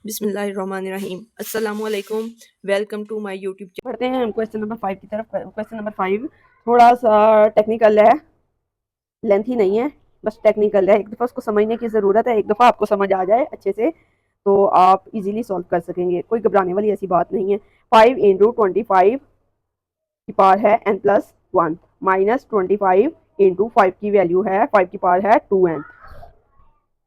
बिस्मिल्लाहिर्रहमानिर्रहीम। अस्सलामुअलैकुम। Welcome to my YouTube channel. बढ़ते हैं हम क्वेश्चन नंबर 5 की तरफ। क्वेश्चन नंबर 5 थोड़ा सा टेक्निकल है, लेंथी नहीं है, बस टेक्निकल है। एक दफ़ा उसको समझने की ज़रूरत है, एक दफ़ा आपको समझ आ जाए अच्छे से तो आप इजीली सॉल्व कर सकेंगे, कोई घबराने वाली ऐसी बात नहीं है। 5 इंटू 25 की पावर है n प्लस 1 माइनस 25 इंटू 5 की वैल्यू है 5 की पावर है 2n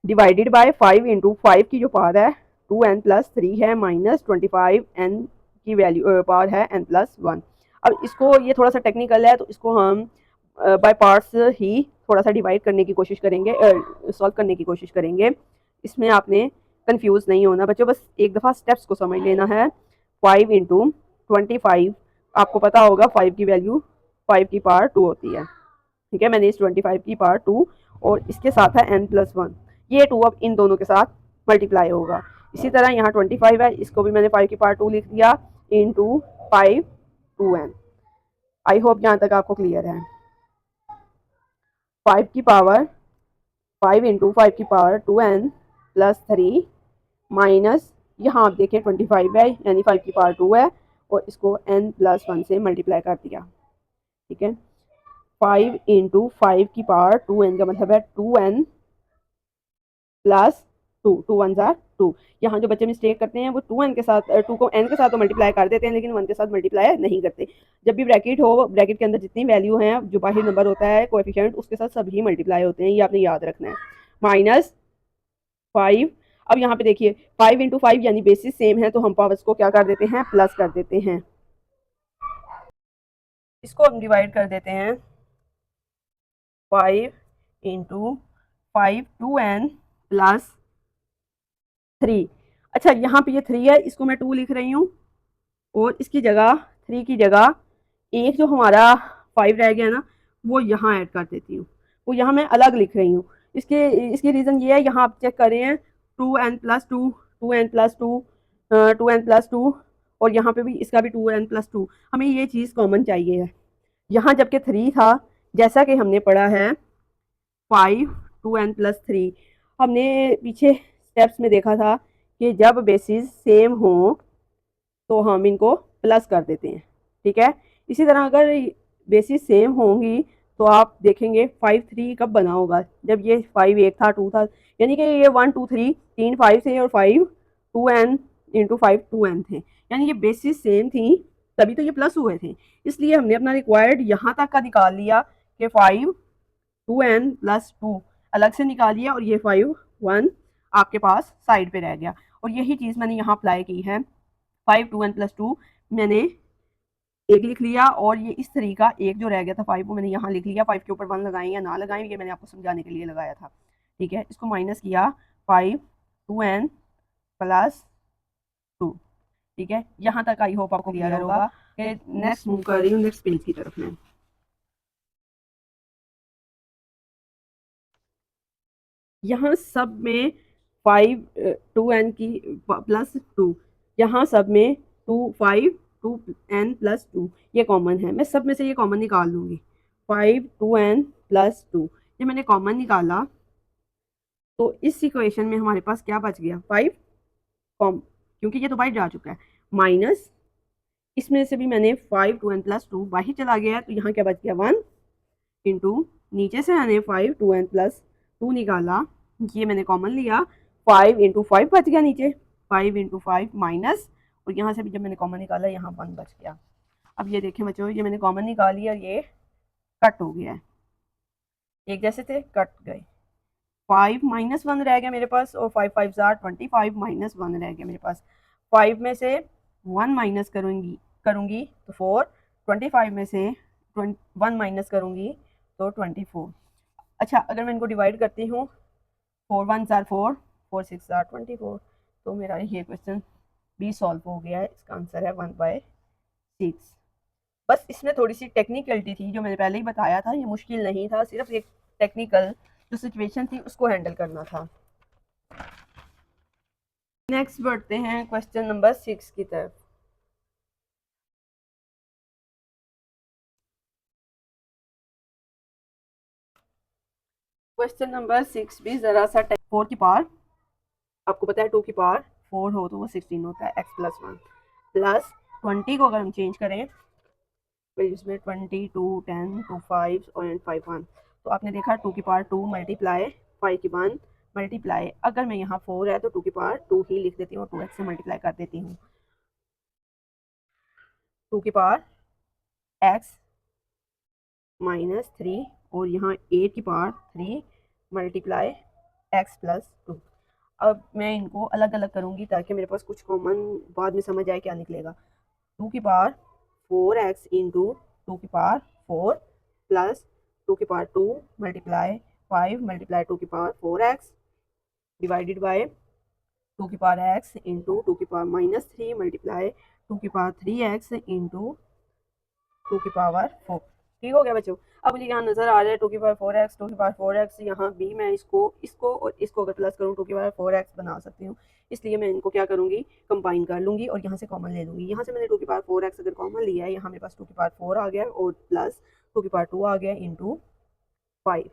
डिवाइडेड बाय 5 इंटू 5 की जो पावर है 2n प्लस 3 है माइनस 25 n की वैल्यू पावर है n प्लस 1। अब इसको ये थोड़ा सा टेक्निकल है तो इसको हम बाय पार्ट्स ही थोड़ा सा डिवाइड करने की कोशिश करेंगे, सॉल्व करने की कोशिश करेंगे। इसमें आपने कंफ्यूज नहीं होना बच्चों, बस एक दफ़ा स्टेप्स को समझ लेना है। 5 इंटू 25, आपको पता होगा 5 की वैल्यू 5 की पावर 2 होती है, ठीक है। मैंने इस 25 की पावर 2 और इसके साथ है n प्लस 1, ये 2 अब इन दोनों के साथ मल्टीप्लाई होगा। इसी तरह यहाँ 25 है, इसको भी मैंने 5 की पावर 2 लिख दिया इंटू 5 2n। आई होप यहाँ तक आपको क्लियर है। 5 की पावर 5 इंटू 5 की पावर 2n प्लस 3 माइनस यहाँ आप देखें 25 है यानी 5 की पावर 2 है और इसको n प्लस 1 से मल्टीप्लाई कर दिया, ठीक है। 5 इंटू 5 की पावर 2n का मतलब है 2n प्लस 2, 2 वन जार 2। यहाँ जो बच्चे मिस्टेक करते हैं वो 2n के साथ 2 को n के साथ तो मल्टीप्लाई कर देते हैं लेकिन 1 के साथ मल्टीप्लाई नहीं करते। जब भी ब्रैकेट हो, ब्रैकेट के अंदर जितनी वैल्यू है जो बाहर नंबर होता है कोएफिशिएंट, उसके साथ सभी मल्टीप्लाई होते हैं, ये आपने याद रखना है। माइनस 5, अब यहाँ पे देखिए 5 इंटू 5 यानी बेसिस सेम है तो हम पावर्स को क्या कर देते हैं, प्लस कर देते हैं। इसको हम डिवाइड कर देते हैं 5 इंटू 5 2n प्लस 3। अच्छा यहाँ पे ये 3 है, इसको मैं 2 लिख रही हूँ और इसकी जगह 3 की जगह एक जो हमारा 5 रह गया ना वो यहाँ ऐड कर देती हूँ, वो यहाँ मैं अलग लिख रही हूँ। इसके इसकी रीज़न ये है, यहाँ आप चेक कर रहे हैं 2n plus 2, 2n plus 2, 2n plus 2 और यहाँ पे भी इसका भी 2n प्लस 2। हमें ये चीज़ कॉमन चाहिए है। यहाँ जबकि 3 था, जैसा कि हमने पढ़ा है 5 2n प्लस 3, हमने पीछे स्टेप्स में देखा था कि जब बेसिस सेम हो तो हम इनको प्लस कर देते हैं, ठीक है। इसी तरह अगर बेसिस सेम होंगी तो आप देखेंगे 5 3 कब बना होगा, जब ये 5 एक था 2 था, यानी कि ये 1 2 3 3 5 थे और 5 2n इंटू 5 2n थे, यानी ये बेसिस सेम थी तभी तो ये प्लस हुए थे। इसलिए हमने अपना रिक्वायर्ड यहाँ तक का निकाल लिया कि 5 2n प्लस 2 अलग से निकालिए और ये 5 1 आपके पास साइड पे रह गया। और यही चीज़ मैंने यहाँ अप्लाई की है। 5 2n प्लस 2 मैंने एक लिख लिया और ये इस 3 का एक जो रह गया था 5 वो मैंने यहाँ लिख लिया। 5 के ऊपर 1 लगाएं या ना लगाएं ये मैंने आपको समझाने के लिए लगाया था, ठीक है। इसको माइनस किया 5 2n प्लस 2, ठीक है। यहाँ तक आई होप आपको क्लियर होगा कि नेक्स्ट मूव कर रही हूँ नेक्स्ट पेज की तरफ में। यहाँ सब में 5 2n की प्लस 2, यहाँ सब में 5 2n प्लस 2 ये कॉमन है, मैं सब में से ये कॉमन निकाल लूँगी। 5 2n प्लस 2 ये मैंने कॉमन निकाला तो इस इक्वेशन में हमारे पास क्या बच गया 5 कॉम, क्योंकि ये तो बाहर जा चुका है, माइनस इसमें से भी मैंने 5 2n प्लस 2 बाहर चला गया है तो यहाँ क्या बच गया 1 इंटू नीचे से मैंने 5 2n प्लस 2 निकाला, ये मैंने कॉमन लिया 5 इंटू 5 बच गया नीचे 5 इंटू 5 माइनस और यहाँ से भी जब मैंने कॉमन निकाला यहाँ 1 बच गया। अब ये देखें बच्चों, ये मैंने कॉमन निकाली और ये कट हो गया है, एक जैसे थे कट गए। 5 माइनस 1 रह गया मेरे पास और 5 5 जार 25 माइनस 1 रह गया मेरे पास। 5 में से 1 माइनस करूँगी तो 4, 25 में से 1 माइनस करूँगी तो 24। अच्छा अगर मैं इनको डिवाइड करती हूँ 4 1 जार 4, 4 6 जार 24, तो मेरा ये क्वेश्चन भी सॉल्व हो गया है। इसका आंसर है 1/6। बस इसमें थोड़ी सी टेक्निकलिटी थी, जो मैंने पहले ही बताया था, ये मुश्किल नहीं था, सिर्फ एक टेक्निकल जो सिचुएशन थी उसको हैंडल करना था। नेक्स्ट बढ़ते हैं क्वेश्चन नंबर 6 की तरफ। क्वेश्चन नंबर 6 भी ज़रा सा 4 की पावर, आपको पता है 2 की पावर 4 हो तो वो 16 होता है, x प्लस 1 प्लस 20 को अगर हम चेंज करें तो इसमें 20 2 10 2 5 और 5 1, तो आपने देखा 2 की पावर 2 मल्टीप्लाई 5 की 1 मल्टीप्लाई, अगर मैं यहाँ 4 है तो 2 की पावर 2 ही लिख देती हूँ और 2x से मल्टीप्लाई कर देती हूँ। 2 की पावर x माइनस 3 और यहाँ 8 की पावर 3 मल्टीप्लाई x प्लस 2। अब मैं इनको अलग अलग करूँगी ताकि मेरे पास कुछ कॉमन बाद में समझ आए क्या निकलेगा। 2 की पावर 4x इंटू 2 की पावर 4 प्लस 2 की पावर 2 मल्टीप्लाई 5 मल्टीप्लाई 2 की पावर 4x डिवाइडेड बाय 2 की पावर x इंटू 2 की पावर माइनस 3 मल्टीप्लाई 2 की पावर 3x इंटू 2 की पावर 4। ठीक हो गया बच्चों। अब मुझे यहाँ नजर आ रहा है 2 की पावर 4x 2 की पावर 4x, यहाँ भी मैं इसको और इसको अगर प्लस करूँ 2 की पावर 4x बना सकती हूँ, इसलिए मैं इनको क्या करूँगी कंबाइन कर लूँगी और यहाँ से कॉमन ले लूँगी। यहाँ से मैंने 2 की पावर 4x अगर कॉमन लिया है, यहाँ मेरे पास 2 की पावर 4 आ गया और प्लस 2 की पावर 2 आ गया इंटू 5।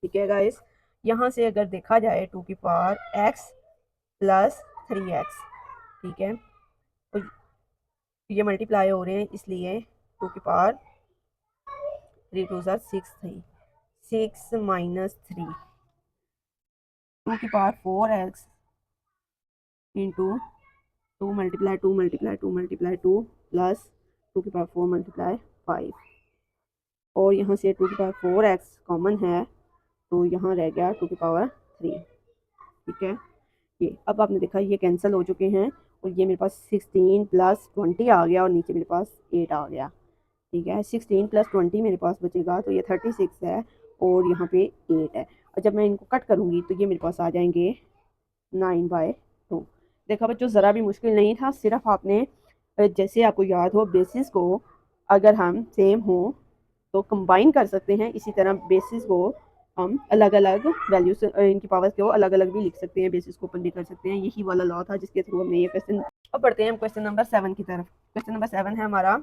ठीक है गाइस, यहाँ से अगर देखा जाए 2 की पावर x प्लस 3x, ठीक है, तो ये मल्टीप्लाई हो रहे हैं इसलिए 2 की पावर 3 2 6 3 6 माइनस 3 2 की power 4x into 2 multiply 2 multiply 2 multiply 2 plus 2 की पावर 4 मल्टीप्लाई 5 और यहाँ से 2 की पावर 4x कॉमन है तो यहाँ रह गया 2 की पावर 3। ठीक है, ये अब आपने देखा ये कैंसिल हो चुके हैं और ये मेरे पास 16 प्लस 20 आ गया और नीचे मेरे पास 8 आ गया। ठीक है, 16 प्लस 20 मेरे पास बचेगा तो ये 36 है और यहाँ पे 8 है, और जब मैं इनको कट करूँगी तो ये मेरे पास आ जाएंगे 9/2। देखा बच्चों, ज़रा भी मुश्किल नहीं था, सिर्फ आपने जैसे आपको याद हो बेसिस को अगर हम सेम हो तो कंबाइन कर सकते हैं, इसी तरह बेसिस को हम अलग अलग वैल्यूज इनकी पावर्स को अलग अलग भी लिख सकते हैं, बेसिस को ओपन भी कर सकते हैं। यही वाला लॉ था जिसके थ्रू हमने ये क्वेश्चन। अब बढ़ते हैं हम क्वेश्चन नंबर 7 की तरफ। क्वेश्चन नंबर 7 है हमारा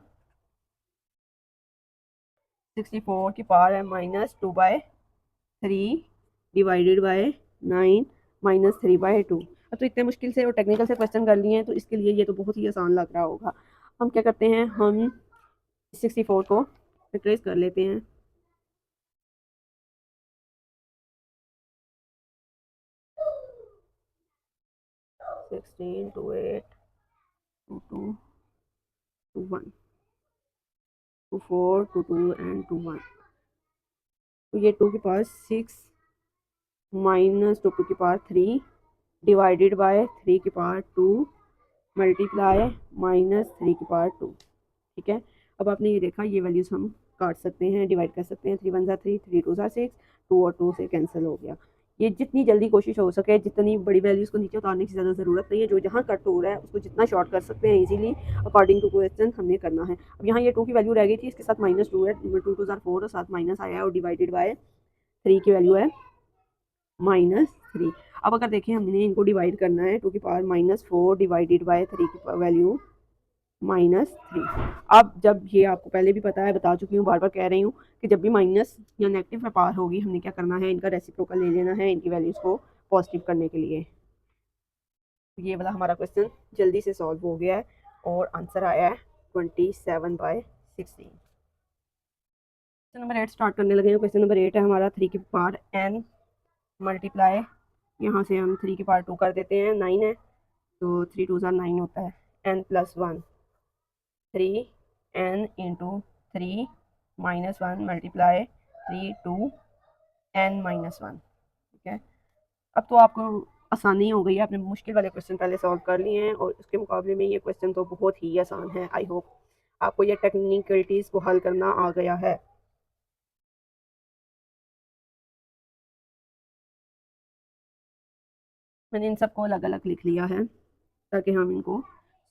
64 की पावर है -2/3 डिवाइडेड बाय 9 -3/2। अब तो इतने मुश्किल से और टेक्निकल से क्वेश्चन कर लिए हैं तो इसके लिए ये तो बहुत ही आसान लग रहा होगा। हम क्या करते हैं, हम 64 को रिप्लेस कर लेते हैं। Sixteen to 8 to 2 to 1 to 4 to 2 and to 1, तो ये 2 के पास 6 माइनस 2 की पावर 3 डिवाइडेड बाय 3 की पावर 2 मल्टीप्लाई -3 की पावर 2। ठीक है, अब आपने ये देखा ये वैल्यूज हम काट सकते हैं, डिवाइड कर सकते हैं। 3 1 3 3 2 6, 2 और 2 से कैंसिल हो गया। ये जितनी जल्दी कोशिश हो सके, जितनी बड़ी वैल्यूज़ को नीचे उतारने की ज़्यादा ज़रूरत नहीं है, जो जहाँ कट हो रहा है उसको जितना शॉर्ट कर सकते हैं इजीली अकॉर्डिंग टू क्वेश्चन हमने करना है। अब यहाँ ये 2 की वैल्यू रह गई थी, इसके साथ -2 है, 2 2 4 और साथ माइनस आया है और डिवाइडेड बाय 3 की वैल्यू है -3। अब अगर देखें हमने इनको डिवाइड करना है, 2 की पावर -4 डिवाइडेड बाय 3 की वैल्यू -3। अब जब ये आपको पहले भी पता है, बता चुकी हूँ, बार बार कह रही हूँ कि जब भी माइनस या नेगेटिव में पावर होगी हमने क्या करना है, इनका रेसिप्रोकल ले लेना है इनकी वैल्यूज़ को पॉजिटिव करने के लिए। ये वाला हमारा क्वेश्चन जल्दी से सॉल्व हो गया है और आंसर आया है 27/16। क्वेश्चन नंबर 8 स्टार्ट करने लगे हैं। क्वेश्चन नंबर 8 है हमारा 3 की पावर n मल्टीप्लाई, यहाँ से हम 3 की पावर 2 कर देते हैं, 9 है तो 3 2 9 होता है, n + 1 3n into 3 -1 multiply 3 2 n -1। ठीक है, अब तो आपको आसानी हो गई है, आपने मुश्किल वाले क्वेश्चन पहले सॉल्व कर लिए हैं और उसके मुकाबले में ये क्वेश्चन तो बहुत ही आसान है। आई होप आपको ये टेक्निकलिटीज़ को हल करना आ गया है। मैंने इन सबको अलग अलग लिख लिया है ताकि हम इनको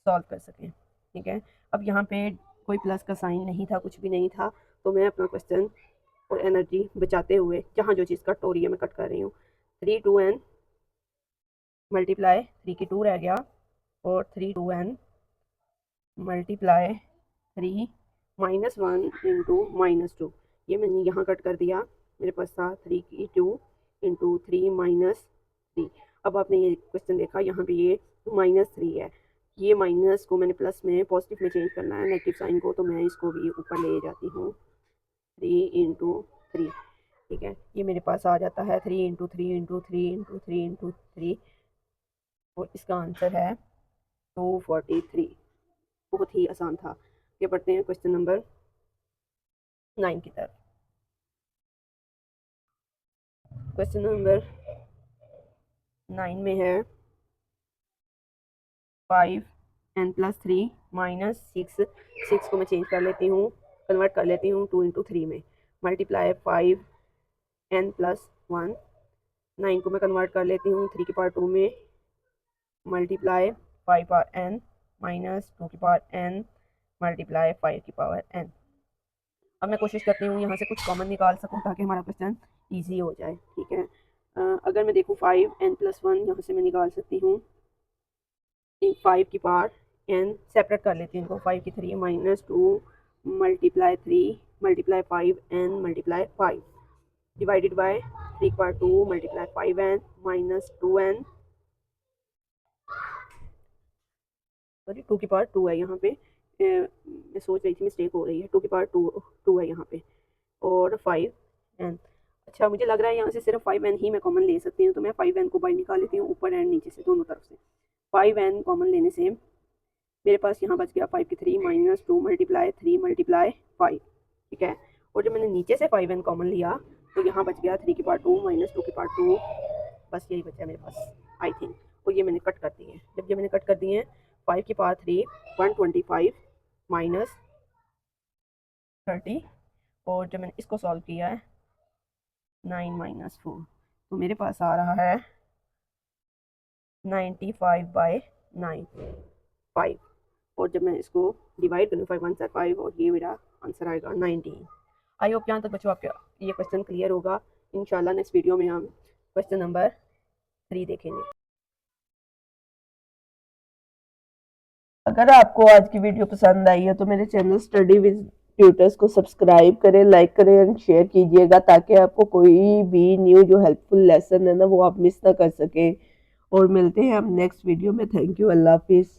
सॉल्व कर सकें। ठीक है, अब यहाँ पे कोई प्लस का साइन नहीं था, कुछ भी नहीं था, तो मैं अपना क्वेश्चन और एनर्जी बचाते हुए जहाँ जो चीज़ कट हो रही है मैं कट कर रही हूँ। 3 2n मल्टीप्लाई 3 की 2 रह गया और 3 2n मल्टीप्लाई 3 -1 इंटू -2, ये मैंने यहाँ कट कर दिया। मेरे पास था 3 की 2 इंटू 3 -3। अब आपने ये क्वेश्चन देखा, यहाँ पे ये -3 है। ये माइनस को मैंने प्लस में पॉजिटिव में चेंज करना है नेगेटिव साइन को, तो मैं इसको भी ऊपर ले जाती हूँ 3 इंटू 3, ठीक है। ये मेरे पास आ जाता है 3 इंटू 3 इंटू 3 इंटू 3 इंटू 3, और इसका आंसर है 243। बहुत ही आसान था। ये पढ़ते हैं क्वेश्चन नंबर 9 की तरफ। क्वेश्चन नंबर 9 में है 5n+3 -6 को मैं चेंज कर लेती हूँ, कन्वर्ट कर लेती हूँ 2 इंटू 3 में, मल्टीप्लाई 5n+1, 9 को मैं कन्वर्ट कर लेती हूँ 3 की पावर 2 में, मल्टीप्लाई 5 पावर n -2 की पावर n मल्टीप्लाई 5 की पावर n। अब मैं कोशिश करती हूँ यहाँ से कुछ कॉमन निकाल सकूँ ताकि हमारा क्वेश्चन ईजी हो जाए, ठीक है। अगर मैं देखूँ 5n+1 यहाँ से मैं निकाल सकती हूँ 5 की पावर n, सेपरेट कर लेती हूँ इनको, 5 की 3 -2 multiply 3 multiply 5n multiply 5 divided by 3 की power 2 multiply 5n -2n, sorry 2 की पावर 2 है यहाँ पे, मैं सोच रही थी मिस्टेक हो रही है, 2 की पावर 2 है यहाँ पे, और 5n। अच्छा मुझे लग रहा है यहाँ से सिर्फ 5n ही मैं कॉमन ले सकती हूँ, तो मैं 5n को बाहर निकाल लेती हूँ ऊपर एंड नीचे से, दोनों तरफ से। 5n कॉमन लेने से मेरे पास यहाँ बच गया 5 की 3 -2 मल्टीप्लाई 3 मल्टीप्लाई 5, ठीक है। और जब मैंने नीचे से 5n कॉमन लिया तो यहाँ बच गया 3 की पावर 2 -2 की पावर 2, बस यही बचा मेरे पास आई थिंक, और ये मैंने कट कर दिए। जब ये मैंने कट कर दिए 5 की पावर 3 125 -30, और जब मैंने इसको सॉल्व किया है 9 - 4, तो मेरे पास आ रहा है 95/9 5, और जब मैं इसको डिवाइड करूँ 5 1 5, और ये मेरा आंसर आएगा 19। आई होप यहाँ तक बच्चों आपका ये क्वेश्चन क्लियर होगा। इंशाल्लाह नेक्स्ट वीडियो में हम क्वेश्चन नंबर 3 देखेंगे। अगर आपको आज की वीडियो पसंद आई है तो मेरे चैनल स्टडी विद ट्यूटर्स को सब्सक्राइब करें, लाइक करें एंड शेयर कीजिएगा, ताकि आपको कोई भी न्यू जो हेल्पफुल लेसन है ना वो आप मिस ना कर सकें। और मिलते हैं हम नेक्स्ट वीडियो में। थैंक यू, अल्लाह हाफिज़।